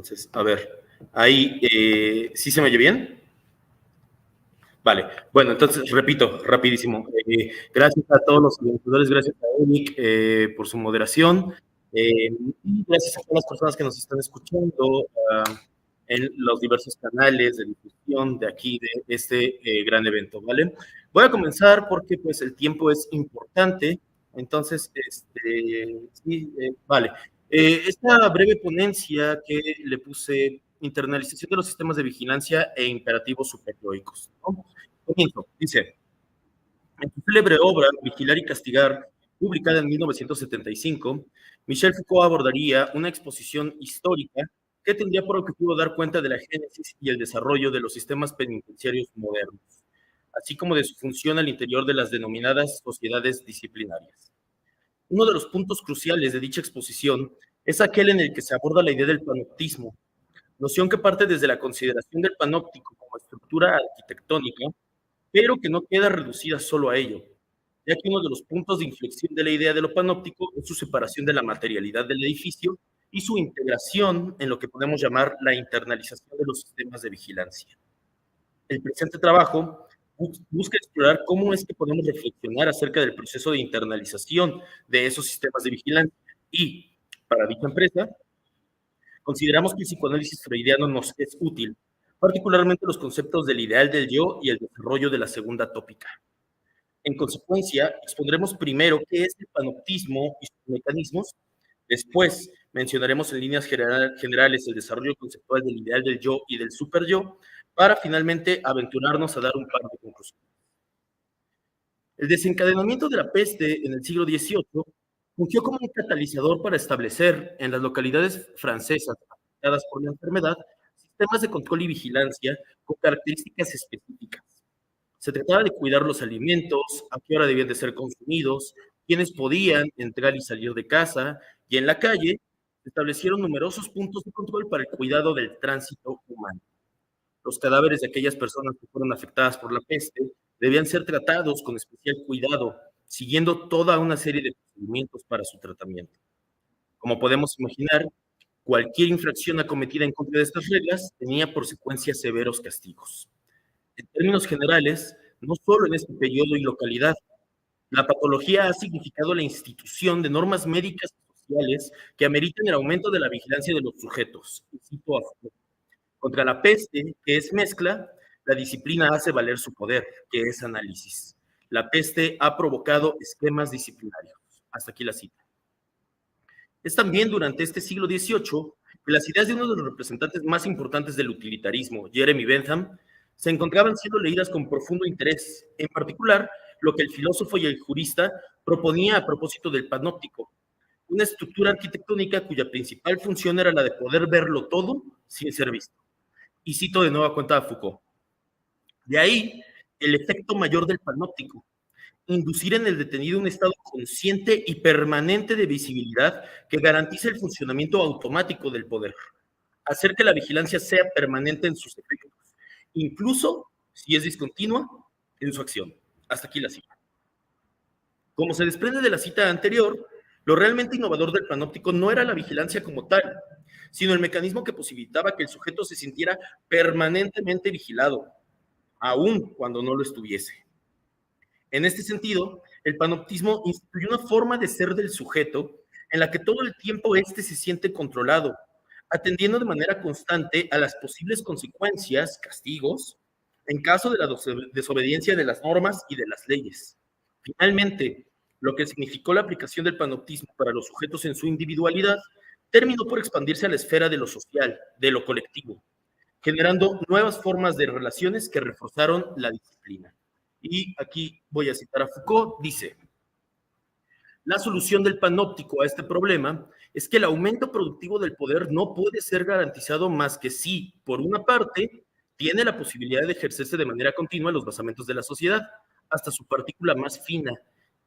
Entonces, a ver, ahí, ¿sí se me oye bien? Vale, bueno, entonces repito, rapidísimo. Gracias a todos los organizadores, gracias a Eric por su moderación, y gracias a todas las personas que nos están escuchando en los diversos canales de difusión de aquí, de este gran evento, ¿vale? Voy a comenzar porque pues el tiempo es importante, entonces, sí, vale. Esta breve ponencia que le puse internalización de los sistemas de vigilancia e imperativos superlógicos, ¿no? Comienzo, dice, en su célebre obra Vigilar y Castigar, publicada en 1975, Michel Foucault abordaría una exposición histórica que tendría por objetivo dar cuenta de la génesis y el desarrollo de los sistemas penitenciarios modernos, así como de su función al interior de las denominadas sociedades disciplinarias. Uno de los puntos cruciales de dicha exposición es aquel en el que se aborda la idea del panoptismo, noción que parte desde la consideración del panóptico como estructura arquitectónica, pero que no queda reducida solo a ello, ya que uno de los puntos de inflexión de la idea de lo panóptico es su separación de la materialidad del edificio y su integración en lo que podemos llamar la internalización de los sistemas de vigilancia. El presente trabajo busca explorar cómo es que podemos reflexionar acerca del proceso de internalización de esos sistemas de vigilancia y, para dicha empresa, consideramos que el psicoanálisis freudiano nos es útil, particularmente los conceptos del ideal del yo y el desarrollo de la segunda tópica. En consecuencia, expondremos primero qué es el panoptismo y sus mecanismos, después mencionaremos en líneas generales el desarrollo conceptual del ideal del yo y del superyo, para finalmente aventurarnos a dar un par de conclusiones. El desencadenamiento de la peste en el siglo XVIII fungió como un catalizador para establecer en las localidades francesas afectadas por la enfermedad sistemas de control y vigilancia con características específicas. Se trataba de cuidar los alimentos, a qué hora debían de ser consumidos, quiénes podían entrar y salir de casa, y en la calle se establecieron numerosos puntos de control para el cuidado del tránsito humano. Los cadáveres de aquellas personas que fueron afectadas por la peste debían ser tratados con especial cuidado, siguiendo toda una serie de procedimientos para su tratamiento. Como podemos imaginar, cualquier infracción acometida en contra de estas reglas tenía por secuencia severos castigos. En términos generales, no solo en este periodo y localidad, la patología ha significado la institución de normas médicas y sociales que ameritan el aumento de la vigilancia de los sujetos. Y cito a Foucault: contra la peste, que es mezcla, la disciplina hace valer su poder, que es análisis. La peste ha provocado esquemas disciplinarios. Hasta aquí la cita. Es también durante este siglo XVIII que las ideas de uno de los representantes más importantes del utilitarismo, Jeremy Bentham, se encontraban siendo leídas con profundo interés, en particular lo que el filósofo y el jurista proponía a propósito del panóptico, una estructura arquitectónica cuya principal función era la de poder verlo todo sin ser visto. Y cito de nueva cuenta a Foucault: de ahí el efecto mayor del panóptico, inducir en el detenido un estado consciente y permanente de visibilidad que garantice el funcionamiento automático del poder, hacer que la vigilancia sea permanente en sus efectos, incluso si es discontinua en su acción. Hasta aquí la cita. Como se desprende de la cita anterior, lo realmente innovador del panóptico no era la vigilancia como tal, sino el mecanismo que posibilitaba que el sujeto se sintiera permanentemente vigilado, aun cuando no lo estuviese. En este sentido, el panoptismo instituyó una forma de ser del sujeto en la que todo el tiempo éste se siente controlado, atendiendo de manera constante a las posibles consecuencias, castigos, en caso de la desobediencia de las normas y de las leyes. Finalmente, lo que significó la aplicación del panoptismo para los sujetos en su individualidad terminó por expandirse a la esfera de lo social, de lo colectivo, generando nuevas formas de relaciones que reforzaron la disciplina. Y aquí voy a citar a Foucault, dice: la solución del panóptico a este problema es que el aumento productivo del poder no puede ser garantizado más que si, por una parte, tiene la posibilidad de ejercerse de manera continua en los basamentos de la sociedad, hasta su partícula más fina,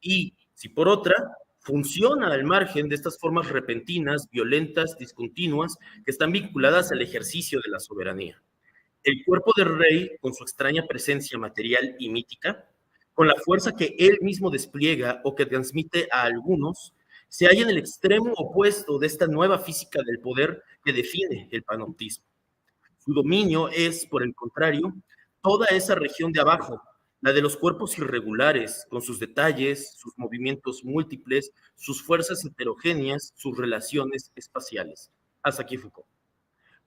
y si por otra, funciona al margen de estas formas repentinas, violentas, discontinuas, que están vinculadas al ejercicio de la soberanía. El cuerpo del rey, con su extraña presencia material y mítica, con la fuerza que él mismo despliega o que transmite a algunos, se halla en el extremo opuesto de esta nueva física del poder que define el panoptismo. Su dominio es, por el contrario, toda esa región de abajo, la de los cuerpos irregulares, con sus detalles, sus movimientos múltiples, sus fuerzas heterogéneas, sus relaciones espaciales. Hasta aquí Foucault.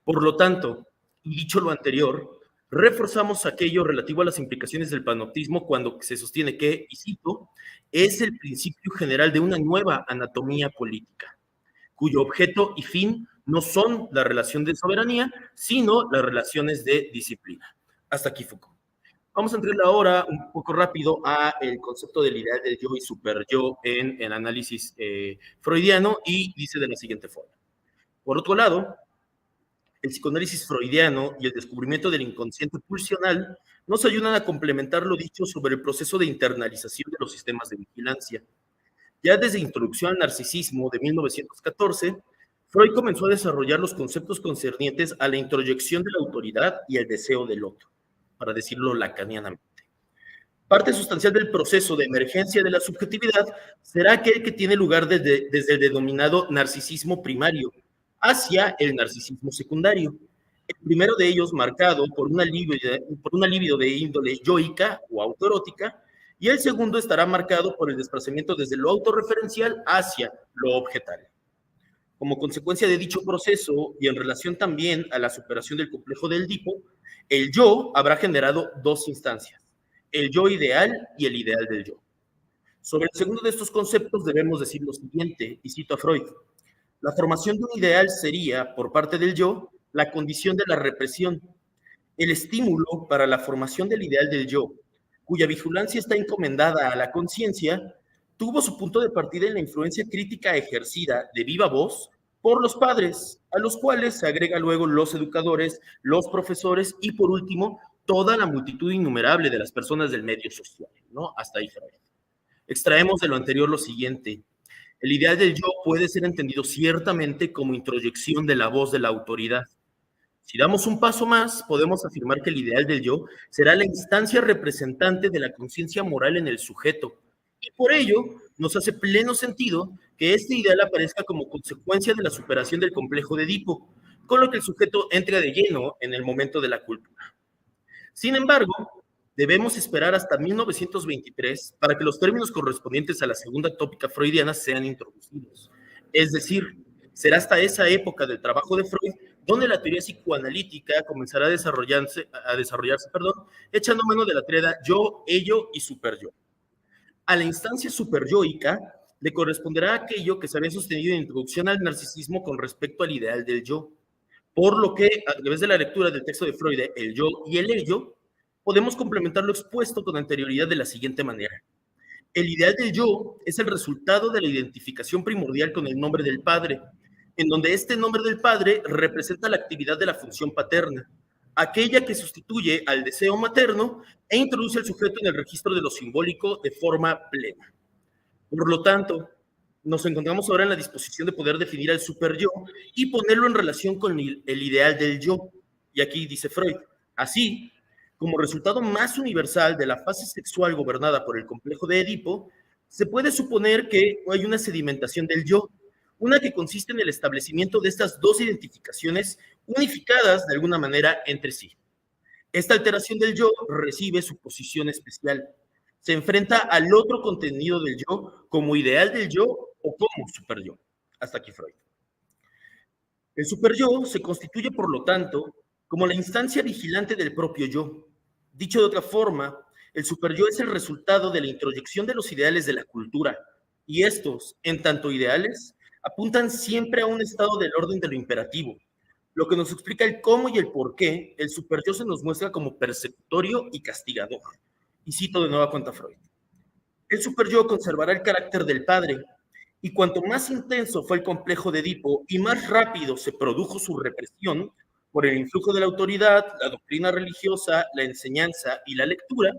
Por lo tanto, y dicho lo anterior, reforzamos aquello relativo a las implicaciones del panoptismo cuando se sostiene que, y cito, es el principio general de una nueva anatomía política, cuyo objeto y fin no son la relación de soberanía, sino las relaciones de disciplina. Hasta aquí Foucault. Vamos a entrar ahora un poco rápido a el concepto del ideal del yo y superyo en el análisis freudiano, y dice de la siguiente forma. Por otro lado, el psicoanálisis freudiano y el descubrimiento del inconsciente pulsional nos ayudan a complementar lo dicho sobre el proceso de internalización de los sistemas de vigilancia. Ya desde Introducción al Narcisismo de 1914, Freud comenzó a desarrollar los conceptos concernientes a la introyección de la autoridad y el deseo del otro, para decirlo lacanianamente. Parte sustancial del proceso de emergencia de la subjetividad será aquel que tiene lugar desde el denominado narcisismo primario hacia el narcisismo secundario. El primero de ellos marcado por una libido de índole yoica o autoerótica, y el segundo estará marcado por el desplazamiento desde lo autorreferencial hacia lo objetal. Como consecuencia de dicho proceso, y en relación también a la superación del complejo del Edipo, el yo habrá generado dos instancias, el yo ideal y el ideal del yo. Sobre el segundo de estos conceptos debemos decir lo siguiente, y cito a Freud: la formación de un ideal sería, por parte del yo, la condición de la represión. El estímulo para la formación del ideal del yo, cuya vigilancia está encomendada a la conciencia, tuvo su punto de partida en la influencia crítica ejercida de viva voz por los padres, a los cuales se agrega luego los educadores, los profesores y, por último, toda la multitud innumerable de las personas del medio social, ¿no? Hasta ahí, Freud. Extraemos de lo anterior lo siguiente: el ideal del yo puede ser entendido ciertamente como introyección de la voz de la autoridad. Si damos un paso más, podemos afirmar que el ideal del yo será la instancia representante de la conciencia moral en el sujeto, y por ello nos hace pleno sentido que este ideal aparezca como consecuencia de la superación del complejo de Edipo, con lo que el sujeto entra de lleno en el momento de la cultura. Sin embargo, debemos esperar hasta 1923 para que los términos correspondientes a la segunda tópica freudiana sean introducidos. Es decir, será hasta esa época del trabajo de Freud donde la teoría psicoanalítica comenzará a desarrollarse, echando mano de la tríada yo, ello y superyo. A la instancia superyoica le corresponderá aquello que se había sostenido en introducción al narcisismo con respecto al ideal del yo. Por lo que, a través de la lectura del texto de Freud, el yo y el ello, podemos complementar lo expuesto con anterioridad de la siguiente manera. El ideal del yo es el resultado de la identificación primordial con el nombre del padre, en donde este nombre del padre representa la actividad de la función paterna, aquella que sustituye al deseo materno e introduce al sujeto en el registro de lo simbólico de forma plena. Por lo tanto, nos encontramos ahora en la disposición de poder definir al superyo y ponerlo en relación con el ideal del yo. Y aquí dice Freud: así, como resultado más universal de la fase sexual gobernada por el complejo de Edipo, se puede suponer que hay una sedimentación del yo, una que consiste en el establecimiento de estas dos identificaciones unificadas de alguna manera entre sí. Esta alteración del yo recibe su posición especial. Se enfrenta al otro contenido del yo como ideal del yo o como superyo. Hasta aquí Freud. El superyo se constituye, por lo tanto, como la instancia vigilante del propio yo. Dicho de otra forma, el superyo es el resultado de la introyección de los ideales de la cultura, y estos, en tanto ideales, apuntan siempre a un estado del orden de lo imperativo, lo que nos explica el cómo y el por qué el superyo se nos muestra como persecutorio y castigador. Y cito de nueva cuenta Freud: el superyo conservará el carácter del padre, y cuanto más intenso fue el complejo de Edipo y más rápido se produjo su represión por el influjo de la autoridad, la doctrina religiosa, la enseñanza y la lectura,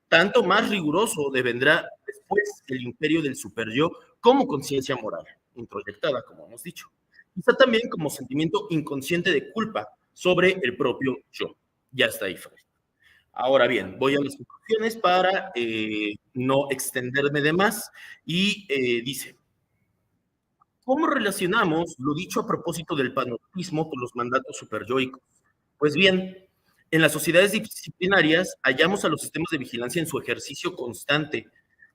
tanto más riguroso devendrá después el imperio del superyo como conciencia moral, introyectada, como hemos dicho. Quizá también como sentimiento inconsciente de culpa sobre el propio yo. Ya está ahí, Freud. Ahora bien, voy a las conclusiones para no extenderme de más. Y dice: ¿Cómo relacionamos lo dicho a propósito del panoptismo con los mandatos superyoicos? Pues bien, en las sociedades disciplinarias hallamos a los sistemas de vigilancia en su ejercicio constante,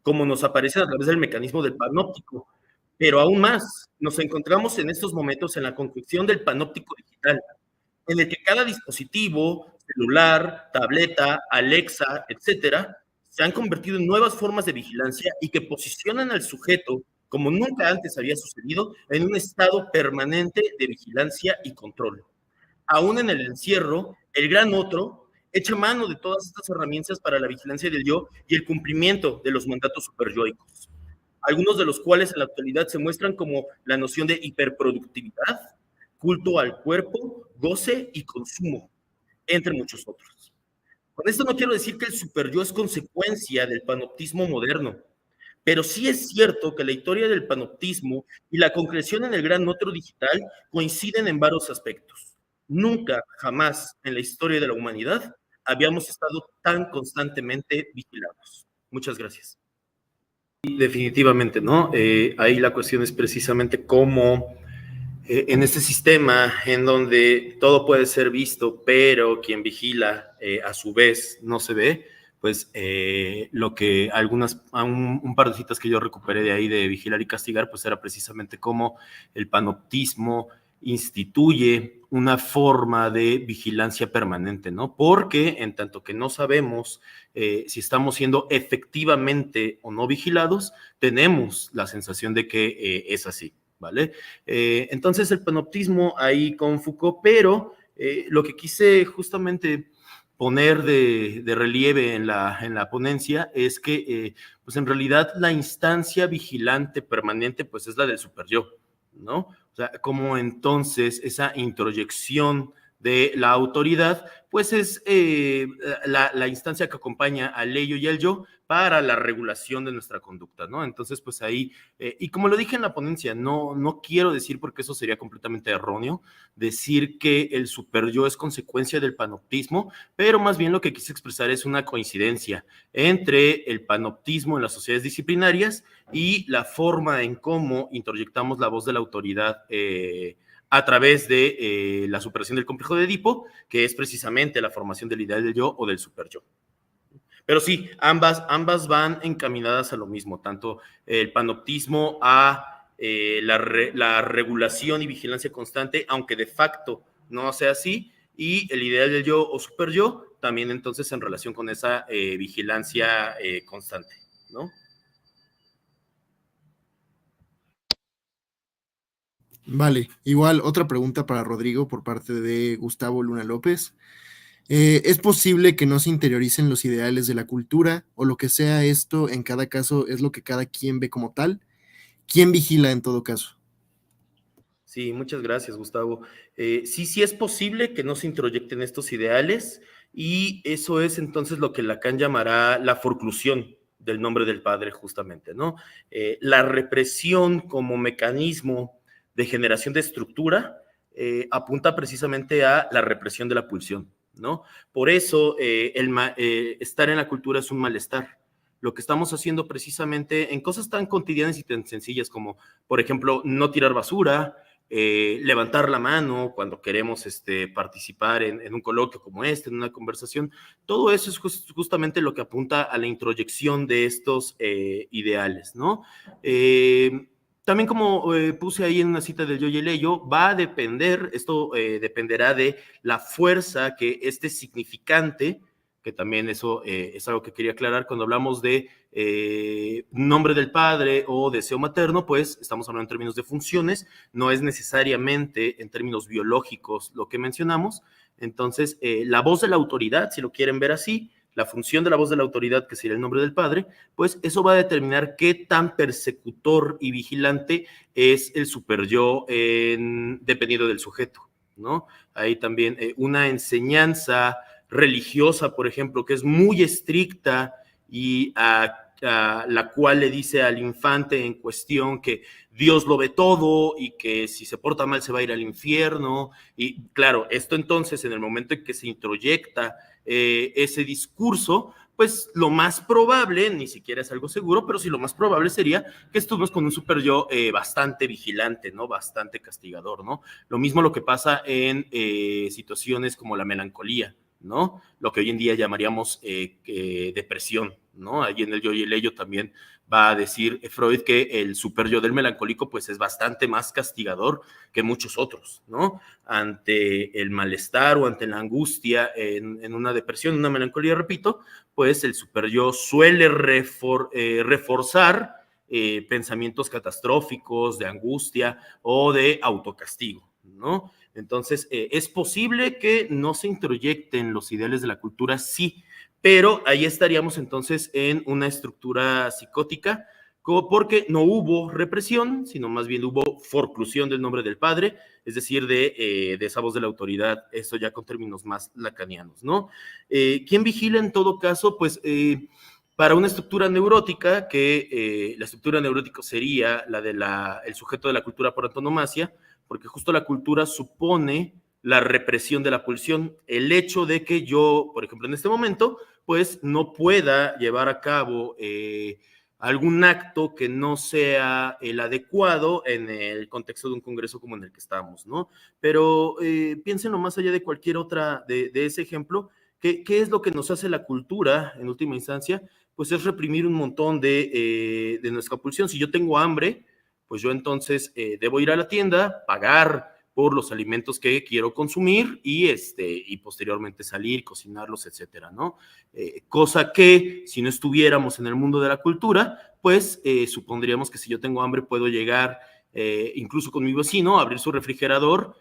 como nos aparece a través del mecanismo del panóptico. Pero aún más, nos encontramos en estos momentos en la construcción del panóptico digital, en el que cada dispositivo, celular, tableta, Alexa, etcétera, se han convertido en nuevas formas de vigilancia y que posicionan al sujeto, como nunca antes había sucedido, en un estado permanente de vigilancia y control. Aún en el encierro, el gran otro echa mano de todas estas herramientas para la vigilancia del yo y el cumplimiento de los mandatos superyoicos, algunos de los cuales en la actualidad se muestran como la noción de hiperproductividad, culto al cuerpo, goce y consumo, entre muchos otros. Con esto no quiero decir que el superyo es consecuencia del panoptismo moderno, pero sí es cierto que la historia del panoptismo y la concreción en el gran otro digital coinciden en varios aspectos. Nunca, jamás en la historia de la humanidad habíamos estado tan constantemente vigilados. Muchas gracias. Definitivamente, ¿no? Ahí la cuestión es precisamente cómo en este sistema en donde todo puede ser visto, pero quien vigila a su vez no se ve, pues lo que un par de citas que yo recuperé de ahí de vigilar y castigar, pues era precisamente cómo el panoptismo instituye una forma de vigilancia permanente, ¿no? Porque en tanto que no sabemos si estamos siendo efectivamente o no vigilados, tenemos la sensación de que es así, ¿vale? Entonces el panoptismo ahí con Foucault, pero lo que quise justamente poner de relieve en la ponencia es que pues en realidad la instancia vigilante permanente pues es la del superyo, ¿no? O sea, como entonces esa introyección de la autoridad, pues es la instancia que acompaña al ello y al yo para la regulación de nuestra conducta, ¿no? Entonces, pues ahí, y como lo dije en la ponencia, no quiero decir, porque eso sería completamente erróneo, decir que el superyo es consecuencia del panoptismo, pero más bien lo que quise expresar es una coincidencia entre el panoptismo en las sociedades disciplinarias y la forma en cómo introyectamos la voz de la autoridad a través de la superación del complejo de Edipo, que es precisamente la formación del ideal del yo o del superyo. Pero sí, ambas van encaminadas a lo mismo, tanto el panoptismo a la regulación y vigilancia constante, aunque de facto no sea así, y el ideal del yo o superyo también entonces en relación con esa vigilancia constante, ¿no? Vale, igual otra pregunta para Rodrigo por parte de Gustavo Luna López. ¿Es posible que no se interioricen los ideales de la cultura o lo que sea esto en cada caso es lo que cada quien ve como tal? ¿Quién vigila en todo caso? Sí, muchas gracias, Gustavo. Sí es posible que no se introyecten estos ideales y eso es entonces lo que Lacan llamará la forclusión del nombre del padre, justamente, ¿no? La represión como mecanismo de generación de estructura apunta precisamente a la represión de la pulsión, ¿no? Por eso estar en la cultura es un malestar. Lo que estamos haciendo precisamente en cosas tan cotidianas y tan sencillas como, por ejemplo, no tirar basura, levantar la mano cuando queremos participar en un coloquio como este, en una conversación, todo eso es justamente lo que apunta a la introyección de estos ideales, ¿no? También como puse ahí en una cita del yo y el ello, va a depender, esto dependerá de la fuerza que este significante, que también eso es algo que quería aclarar cuando hablamos de nombre del padre o deseo materno, pues estamos hablando en términos de funciones, no es necesariamente en términos biológicos lo que mencionamos. Entonces, la voz de la autoridad, si lo quieren ver así, la función de la voz de la autoridad, que sería el nombre del padre, pues eso va a determinar qué tan persecutor y vigilante es el superyo dependiendo del sujeto, ¿no? Ahí también una enseñanza religiosa, por ejemplo, que es muy estricta y a la cual le dice al infante en cuestión que Dios lo ve todo y que si se porta mal se va a ir al infierno. Y claro, esto entonces en el momento en que se introyecta ese discurso, pues lo más probable, ni siquiera es algo seguro, pero sí lo más probable sería que estuvimos con un super yo bastante vigilante, ¿no? Bastante castigador, ¿no? Lo mismo lo que pasa en situaciones como la melancolía, ¿no? Lo que hoy en día llamaríamos depresión, ¿no? Ahí en el yo y el ello también va a decir Freud que el super yo del melancólico pues es bastante más castigador que muchos otros, ¿no? Ante el malestar o ante la angustia en una depresión, una melancolía, repito, pues el super yo suele reforzar pensamientos catastróficos, de angustia o de autocastigo, ¿no? Entonces, es posible que no se introyecten los ideales de la cultura, sí, pero ahí estaríamos entonces en una estructura psicótica, porque no hubo represión, sino más bien hubo forclusión del nombre del padre, es decir, de esa voz de la autoridad, eso ya con términos más lacanianos, ¿no? ¿Quién vigila en todo caso? Pues para una estructura neurótica, que la estructura neurótica sería la del el sujeto de la cultura por antonomasia, porque justo la cultura supone la represión de la pulsión, el hecho de que yo, por ejemplo, en este momento, pues no pueda llevar a cabo algún acto que no sea el adecuado en el contexto de un congreso como en el que estamos, ¿no? Pero piénsenlo más allá de cualquier otra, de ese ejemplo, ¿qué es lo que nos hace la cultura en última instancia? Pues es reprimir un montón de nuestra pulsión. Si yo tengo hambre, pues yo entonces debo ir a la tienda, pagar por los alimentos que quiero consumir y posteriormente salir, cocinarlos, etcétera, ¿no? Cosa que si no estuviéramos en el mundo de la cultura, pues supondríamos que si yo tengo hambre puedo llegar incluso con mi vecino, abrir su refrigerador,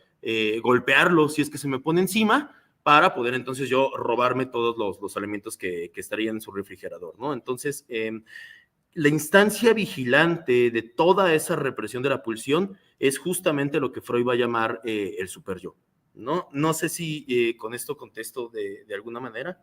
golpearlo si es que se me pone encima, para poder entonces yo robarme todos los alimentos que estarían en su refrigerador, ¿no? Entonces, la instancia vigilante de toda esa represión de la pulsión es justamente lo que Freud va a llamar el superyo, ¿no? No sé si con esto contesto de alguna manera.